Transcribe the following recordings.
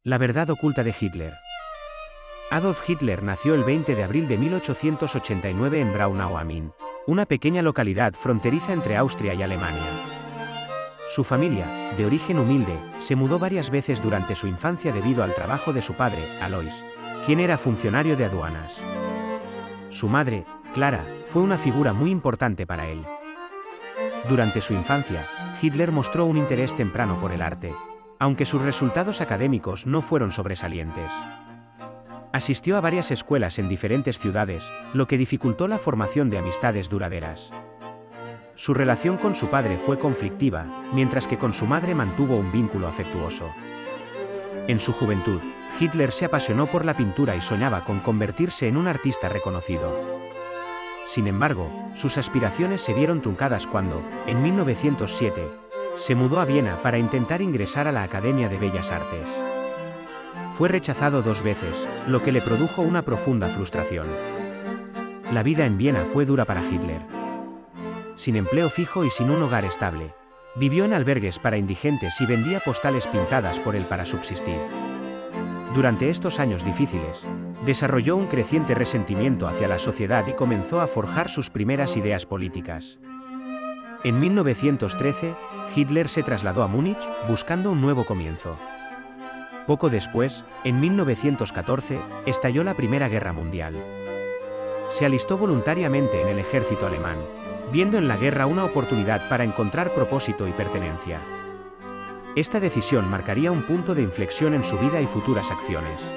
La verdad oculta de Hitler. Adolf Hitler nació el 20 de abril de 1889 en Braunau am Inn, una pequeña localidad fronteriza entre Austria y Alemania. Su familia, de origen humilde, se mudó varias veces durante su infancia debido al trabajo de su padre, Alois, quien era funcionario de aduanas. Su madre, Clara, fue una figura muy importante para él. Durante su infancia, Hitler mostró un interés temprano por el arte, aunque sus resultados académicos no fueron sobresalientes. Asistió a varias escuelas en diferentes ciudades, lo que dificultó la formación de amistades duraderas. Su relación con su padre fue conflictiva, mientras que con su madre mantuvo un vínculo afectuoso. En su juventud, Hitler se apasionó por la pintura y soñaba con convertirse en un artista reconocido. Sin embargo, sus aspiraciones se vieron truncadas cuando, en 1907, se mudó a Viena para intentar ingresar a la Academia de Bellas Artes. Fue rechazado 2 veces, lo que le produjo una profunda frustración. La vida en Viena fue dura para Hitler. Sin empleo fijo y sin un hogar estable, vivió en albergues para indigentes y vendía postales pintadas por él para subsistir. Durante estos años difíciles, desarrolló un creciente resentimiento hacia la sociedad y comenzó a forjar sus primeras ideas políticas. En 1913, Hitler se trasladó a Múnich buscando un nuevo comienzo. Poco después, en 1914, estalló la Primera Guerra Mundial. Se alistó voluntariamente en el ejército alemán, viendo en la guerra una oportunidad para encontrar propósito y pertenencia. Esta decisión marcaría un punto de inflexión en su vida y futuras acciones.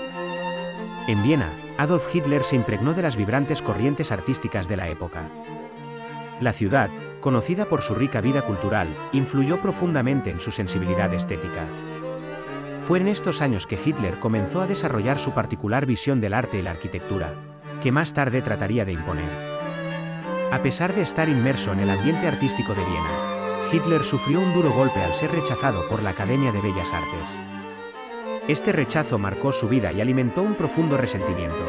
En Viena, Adolf Hitler se impregnó de las vibrantes corrientes artísticas de la época. La ciudad, conocida por su rica vida cultural, influyó profundamente en su sensibilidad estética. Fue en estos años que Hitler comenzó a desarrollar su particular visión del arte y la arquitectura, que más tarde trataría de imponer. A pesar de estar inmerso en el ambiente artístico de Viena, Hitler sufrió un duro golpe al ser rechazado por la Academia de Bellas Artes. Este rechazo marcó su vida y alimentó un profundo resentimiento.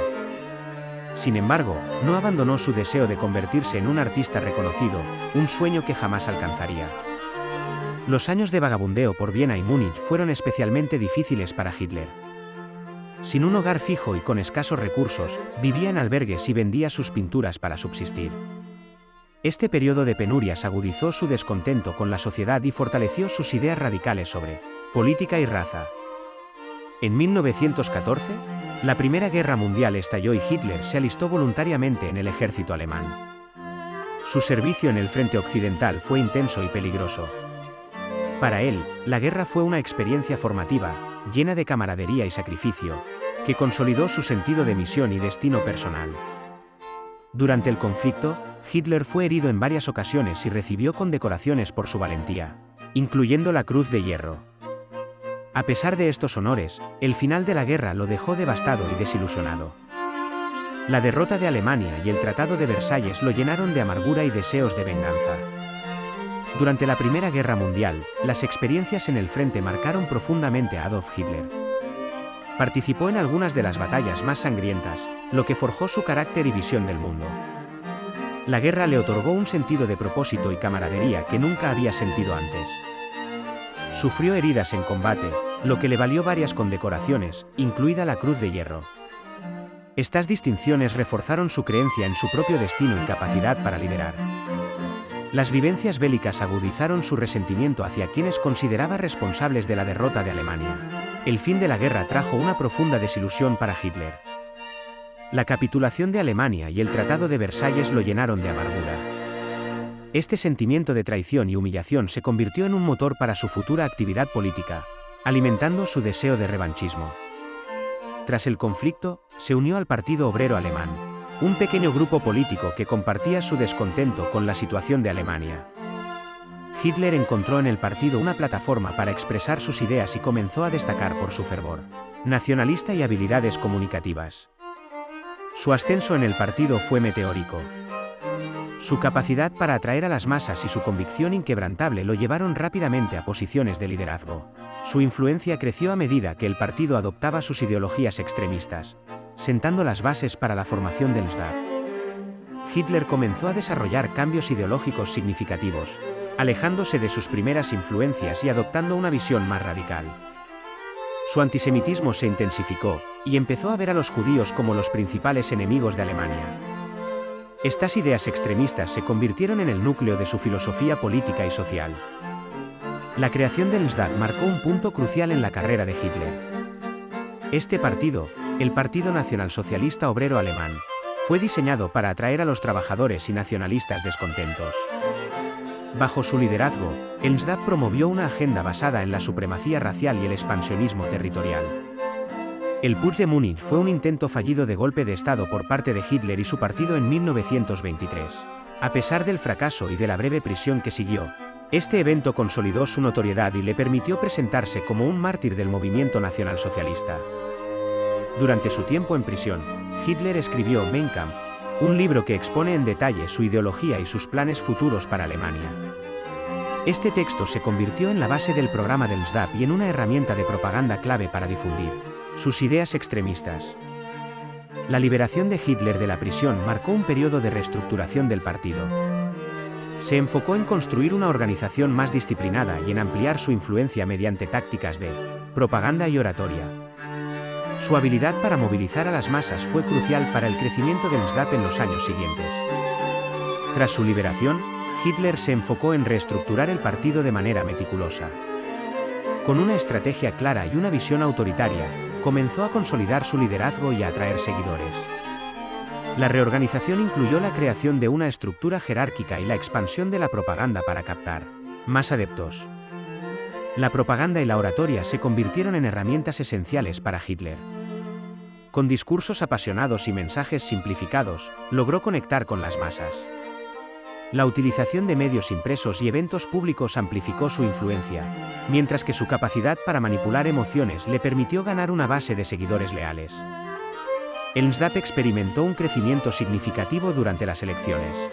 Sin embargo, no abandonó su deseo de convertirse en un artista reconocido, un sueño que jamás alcanzaría. Los años de vagabundeo por Viena y Múnich fueron especialmente difíciles para Hitler. Sin un hogar fijo y con escasos recursos, vivía en albergues y vendía sus pinturas para subsistir. Este periodo de penurias agudizó su descontento con la sociedad y fortaleció sus ideas radicales sobre política y raza. En 1914, la Primera Guerra Mundial estalló y Hitler se alistó voluntariamente en el ejército alemán. Su servicio en el frente occidental fue intenso y peligroso. Para él, la guerra fue una experiencia formativa, llena de camaradería y sacrificio, que consolidó su sentido de misión y destino personal. Durante el conflicto, Hitler fue herido en varias ocasiones y recibió condecoraciones por su valentía, incluyendo la Cruz de Hierro. A pesar de estos honores, el final de la guerra lo dejó devastado y desilusionado. La derrota de Alemania y el Tratado de Versalles lo llenaron de amargura y deseos de venganza. Durante la Primera Guerra Mundial, las experiencias en el frente marcaron profundamente a Adolf Hitler. Participó en algunas de las batallas más sangrientas, lo que forjó su carácter y visión del mundo. La guerra le otorgó un sentido de propósito y camaradería que nunca había sentido antes. Sufrió heridas en combate, lo que le valió varias condecoraciones, incluida la Cruz de Hierro. Estas distinciones reforzaron su creencia en su propio destino y capacidad para liderar. Las vivencias bélicas agudizaron su resentimiento hacia quienes consideraba responsables de la derrota de Alemania. El fin de la guerra trajo una profunda desilusión para Hitler. La capitulación de Alemania y el Tratado de Versalles lo llenaron de amargura. Este sentimiento de traición y humillación se convirtió en un motor para su futura actividad política, alimentando su deseo de revanchismo. Tras el conflicto, se unió al Partido Obrero Alemán, un pequeño grupo político que compartía su descontento con la situación de Alemania. Hitler encontró en el partido una plataforma para expresar sus ideas y comenzó a destacar por su fervor nacionalista y habilidades comunicativas. Su ascenso en el partido fue meteórico. Su capacidad para atraer a las masas y su convicción inquebrantable lo llevaron rápidamente a posiciones de liderazgo. Su influencia creció a medida que el partido adoptaba sus ideologías extremistas, sentando las bases para la formación del NSDAP. Hitler comenzó a desarrollar cambios ideológicos significativos, alejándose de sus primeras influencias y adoptando una visión más radical. Su antisemitismo se intensificó, y empezó a ver a los judíos como los principales enemigos de Alemania. Estas ideas extremistas se convirtieron en el núcleo de su filosofía política y social. La creación del NSDAP marcó un punto crucial en la carrera de Hitler. Este partido, el Partido Nacionalsocialista Obrero Alemán, fue diseñado para atraer a los trabajadores y nacionalistas descontentos. Bajo su liderazgo, el NSDAP promovió una agenda basada en la supremacía racial y el expansionismo territorial. El Putsch de Múnich fue un intento fallido de golpe de Estado por parte de Hitler y su partido en 1923. A pesar del fracaso y de la breve prisión que siguió, este evento consolidó su notoriedad y le permitió presentarse como un mártir del movimiento nacionalsocialista. Durante su tiempo en prisión, Hitler escribió Mein Kampf, un libro que expone en detalle su ideología y sus planes futuros para Alemania. Este texto se convirtió en la base del programa del NSDAP y en una herramienta de propaganda clave para difundir sus ideas extremistas. La liberación de Hitler de la prisión marcó un periodo de reestructuración del partido. Se enfocó en construir una organización más disciplinada y en ampliar su influencia mediante tácticas de propaganda y oratoria. Su habilidad para movilizar a las masas fue crucial para el crecimiento del NSDAP en los años siguientes. Tras su liberación, Hitler se enfocó en reestructurar el partido de manera meticulosa. Con una estrategia clara y una visión autoritaria, comenzó a consolidar su liderazgo y a atraer seguidores. La reorganización incluyó la creación de una estructura jerárquica y la expansión de la propaganda para captar más adeptos. La propaganda y la oratoria se convirtieron en herramientas esenciales para Hitler. Con discursos apasionados y mensajes simplificados, logró conectar con las masas. La utilización de medios impresos y eventos públicos amplificó su influencia, mientras que su capacidad para manipular emociones le permitió ganar una base de seguidores leales. El NSDAP experimentó un crecimiento significativo durante las elecciones.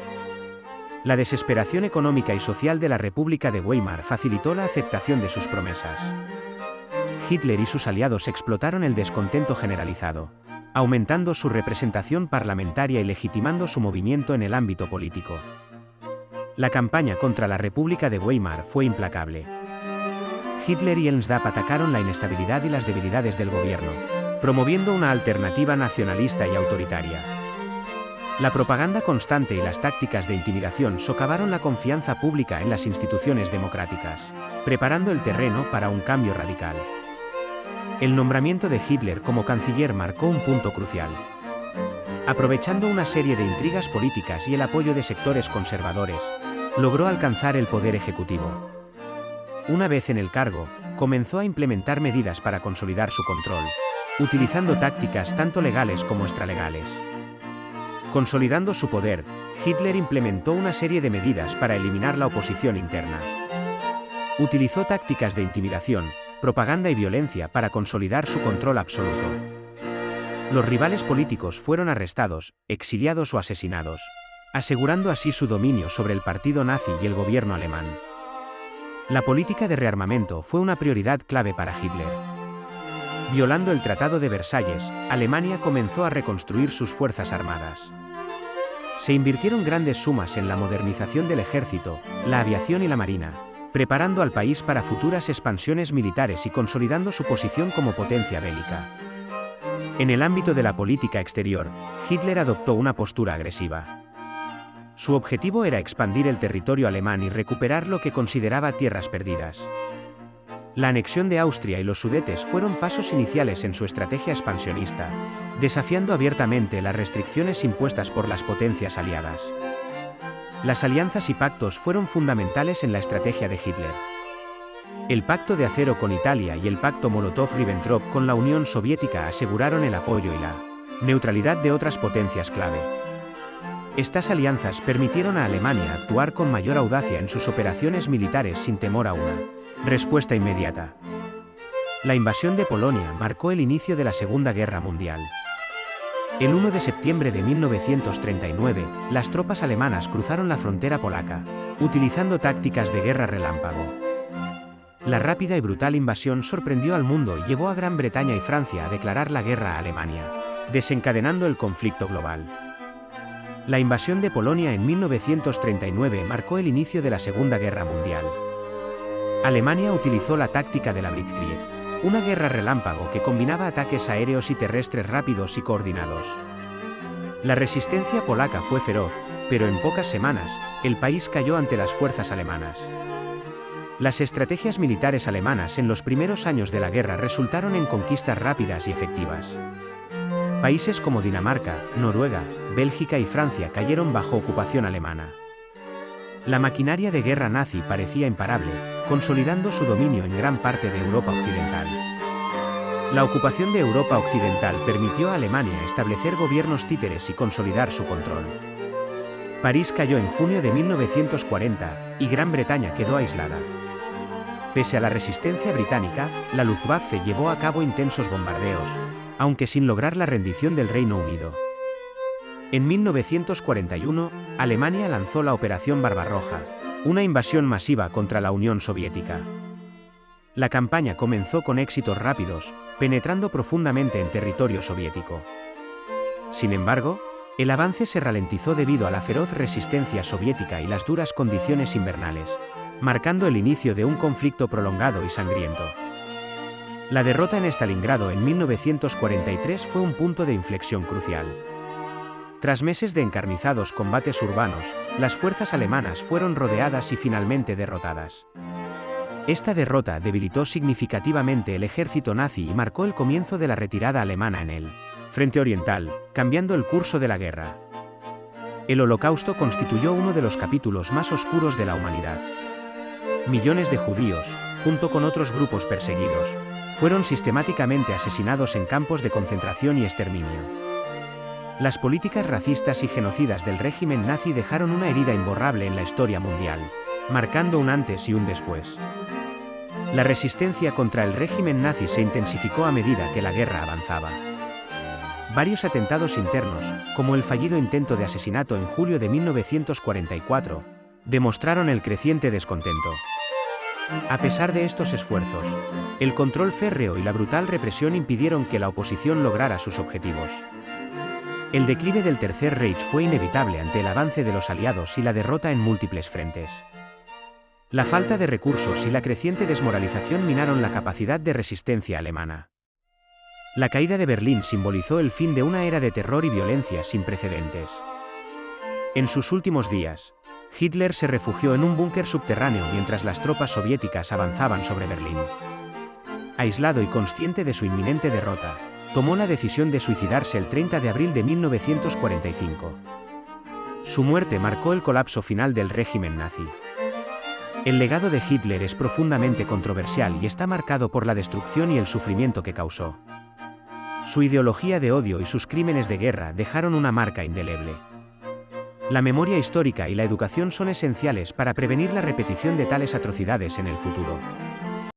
La desesperación económica y social de la República de Weimar facilitó la aceptación de sus promesas. Hitler y sus aliados explotaron el descontento generalizado, aumentando su representación parlamentaria y legitimando su movimiento en el ámbito político. La campaña contra la República de Weimar fue implacable. Hitler y el NSDAP atacaron la inestabilidad y las debilidades del gobierno, promoviendo una alternativa nacionalista y autoritaria. La propaganda constante y las tácticas de intimidación socavaron la confianza pública en las instituciones democráticas, preparando el terreno para un cambio radical. El nombramiento de Hitler como canciller marcó un punto crucial. Aprovechando una serie de intrigas políticas y el apoyo de sectores conservadores, logró alcanzar el poder ejecutivo. Una vez en el cargo, comenzó a implementar medidas para consolidar su control, utilizando tácticas tanto legales como extralegales. Consolidando su poder, Hitler implementó una serie de medidas para eliminar la oposición interna. Utilizó tácticas de intimidación, propaganda y violencia para consolidar su control absoluto. Los rivales políticos fueron arrestados, exiliados o asesinados, asegurando así su dominio sobre el partido nazi y el gobierno alemán. La política de rearmamento fue una prioridad clave para Hitler. Violando el Tratado de Versalles, Alemania comenzó a reconstruir sus fuerzas armadas. Se invirtieron grandes sumas en la modernización del ejército, la aviación y la marina, preparando al país para futuras expansiones militares y consolidando su posición como potencia bélica. En el ámbito de la política exterior, Hitler adoptó una postura agresiva. Su objetivo era expandir el territorio alemán y recuperar lo que consideraba tierras perdidas. La anexión de Austria y los Sudetes fueron pasos iniciales en su estrategia expansionista, desafiando abiertamente las restricciones impuestas por las potencias aliadas. Las alianzas y pactos fueron fundamentales en la estrategia de Hitler. El Pacto de Acero con Italia y el Pacto Molotov-Ribbentrop con la Unión Soviética aseguraron el apoyo y la neutralidad de otras potencias clave. Estas alianzas permitieron a Alemania actuar con mayor audacia en sus operaciones militares sin temor a una respuesta inmediata. La invasión de Polonia marcó el inicio de la Segunda Guerra Mundial. El 1 de septiembre de 1939, las tropas alemanas cruzaron la frontera polaca, utilizando tácticas de guerra relámpago. La rápida y brutal invasión sorprendió al mundo y llevó a Gran Bretaña y Francia a declarar la guerra a Alemania, desencadenando el conflicto global. La invasión de Polonia en 1939 marcó el inicio de la Segunda Guerra Mundial. Alemania utilizó la táctica de la Blitzkrieg, Una guerra relámpago que combinaba ataques aéreos y terrestres rápidos y coordinados. La resistencia polaca fue feroz, pero en pocas semanas, el país cayó ante las fuerzas alemanas. Las estrategias militares alemanas en los primeros años de la guerra resultaron en conquistas rápidas y efectivas. Países como Dinamarca, Noruega, Bélgica y Francia cayeron bajo ocupación alemana. La maquinaria de guerra nazi parecía imparable, consolidando su dominio en gran parte de Europa Occidental. La ocupación de Europa Occidental permitió a Alemania establecer gobiernos títeres y consolidar su control. París cayó en junio de 1940, y Gran Bretaña quedó aislada. Pese a la resistencia británica, la Luftwaffe llevó a cabo intensos bombardeos, aunque sin lograr la rendición del Reino Unido. En 1941, Alemania lanzó la Operación Barbarroja, una invasión masiva contra la Unión Soviética. La campaña comenzó con éxitos rápidos, penetrando profundamente en territorio soviético. Sin embargo, el avance se ralentizó debido a la feroz resistencia soviética y las duras condiciones invernales, marcando el inicio de un conflicto prolongado y sangriento. La derrota en Stalingrado en 1943 fue un punto de inflexión crucial. Tras meses de encarnizados combates urbanos, las fuerzas alemanas fueron rodeadas y finalmente derrotadas. Esta derrota debilitó significativamente el ejército nazi y marcó el comienzo de la retirada alemana en el frente oriental, cambiando el curso de la guerra. El Holocausto constituyó uno de los capítulos más oscuros de la humanidad. Millones de judíos, junto con otros grupos perseguidos, fueron sistemáticamente asesinados en campos de concentración y exterminio. Las políticas racistas y genocidas del régimen nazi dejaron una herida imborrable en la historia mundial, marcando un antes y un después. La resistencia contra el régimen nazi se intensificó a medida que la guerra avanzaba. Varios atentados internos, como el fallido intento de asesinato en julio de 1944, demostraron el creciente descontento. A pesar de estos esfuerzos, el control férreo y la brutal represión impidieron que la oposición lograra sus objetivos. El declive del Tercer Reich fue inevitable ante el avance de los aliados y la derrota en múltiples frentes. La falta de recursos y la creciente desmoralización minaron la capacidad de resistencia alemana. La caída de Berlín simbolizó el fin de una era de terror y violencia sin precedentes. En sus últimos días, Hitler se refugió en un búnker subterráneo mientras las tropas soviéticas avanzaban sobre Berlín. Aislado y consciente de su inminente derrota, tomó la decisión de suicidarse el 30 de abril de 1945. Su muerte marcó el colapso final del régimen nazi. El legado de Hitler es profundamente controversial y está marcado por la destrucción y el sufrimiento que causó. Su ideología de odio y sus crímenes de guerra dejaron una marca indeleble. La memoria histórica y la educación son esenciales para prevenir la repetición de tales atrocidades en el futuro.